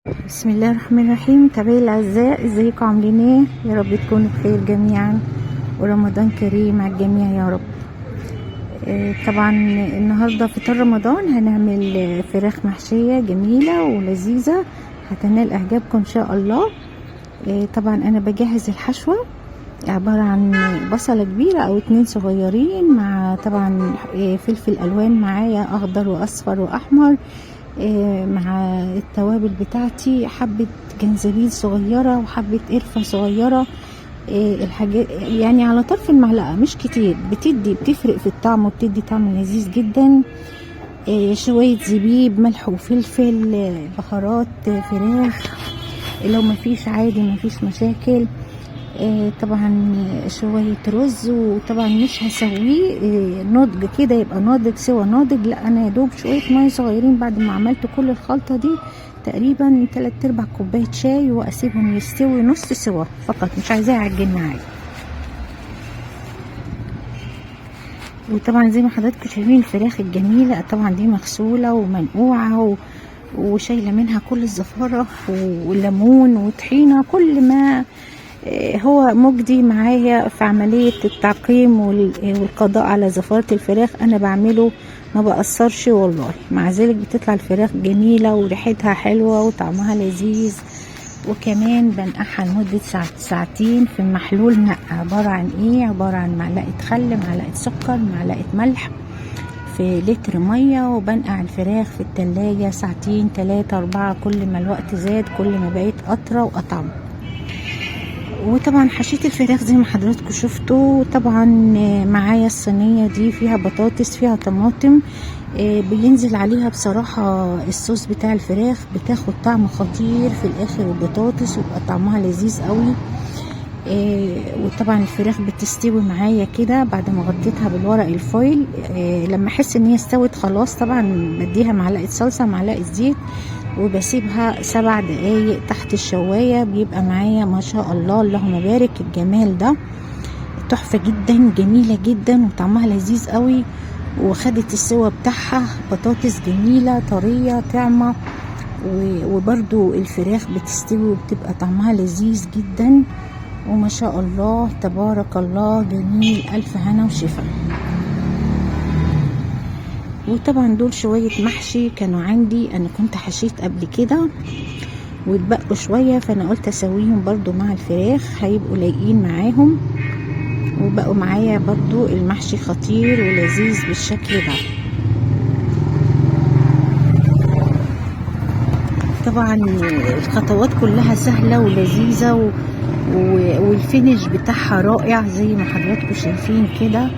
بسم الله الرحمن الرحيم. متابعي الاعزاء، ازيكم عاملين ايه؟ يا رب تكونوا بخير جميعا ورمضان كريم على الجميع يا رب. طبعا النهارده فطار رمضان هنعمل فراخ محشيه جميله ولذيذه هتنال اعجابكم ان شاء الله. طبعا انا بجهز الحشوه، عباره عن بصله كبيره او 2 صغيرين، مع طبعا فلفل الوان معايا اخضر واصفر واحمر، مع التوابل بتاعتي حبة جنزبيل صغيرة وحبة قرفة صغيرة، الحاجات يعني على طرف المعلقة مش كتير، بتفرق في الطعم وبتدي طعم لذيذ جدا. شوية زبيب، ملح وفلفل، بهارات فراخ لو مفيش عادي مفيش مشاكل. طبعا شوية رز، وطبعا مش هسويه نضج كده يبقى ناضج سوا ناضج، لا انا يدوب شوية مية صغيرين بعد ما عملت كل الخلطة دي، تقريبا 3/4 كوباية شاي، واسيبهم يستوي نص سوا فقط، مش عايزاه يعجن معايا. وطبعا زي ما حضراتكم شايفين الفراخ الجميلة، طبعا دي مغسولة ومنقوعة وشايلة منها كل الزفارة، والليمون وطحينة، كل ما هو مجدي معايا في عملية التعقيم والقضاء على زفارة الفراخ أنا بعمله، ما بقصرش والله. مع ذلك بتطلع الفراخ جميلة وريحتها حلوة وطعمها لذيذ. وكمان بنقعها لمدة ساعتين في محلول نقع، عبارة عن ايه؟ عبارة عن معلقة خل، معلقة سكر، معلقة ملح في لتر مية، وبنقع الفراخ في التلاجة ساعتين 3 4، كل ما الوقت زاد كل ما بقيت أطرى وأطعم. وطبعا حشيت الفراخ زي ما حضراتكم شفتوا. طبعا معايا الصينية دي فيها بطاطس، فيها طماطم، بينزل عليها بصراحة الصوص بتاع الفراخ، بتاخد طعم خطير في الاخر البطاطس، ويبقى طعمها لذيذ قوي. وطبعا الفراخ بتستوي معايا كده بعد ما غطيتها بالورق الفويل. لما احس ان هي استوت خلاص، طبعا بديها معلقة صلصة معلقة زيت، وبسيبها 7 دقايق تحت الشواية، بيبقى معايا ما شاء الله اللهم بارك الجمال ده، تحفة جدا جميلة جدا وطعمها لذيذ قوي، وخدت السوا بتاعها، بطاطس جميلة طرية طعمة، وبرضو الفراخ بتستوي وبتبقى طعمها لذيذ جدا، وما شاء الله تبارك الله جميل، ألف هنا وشفا. وطبعا دول شوية محشي كانوا عندي، انا كنت حشيت قبل كده واتبقوا شوية، فانا قلت اسويهم برضو مع الفراخ هيبقوا لايقين معاهم، وبقوا معايا برضو المحشي خطير ولذيذ بالشكل ده. طبعا الخطوات كلها سهلة ولذيذة والفينش بتاعها رائع زي ما حضراتكم شايفين كده.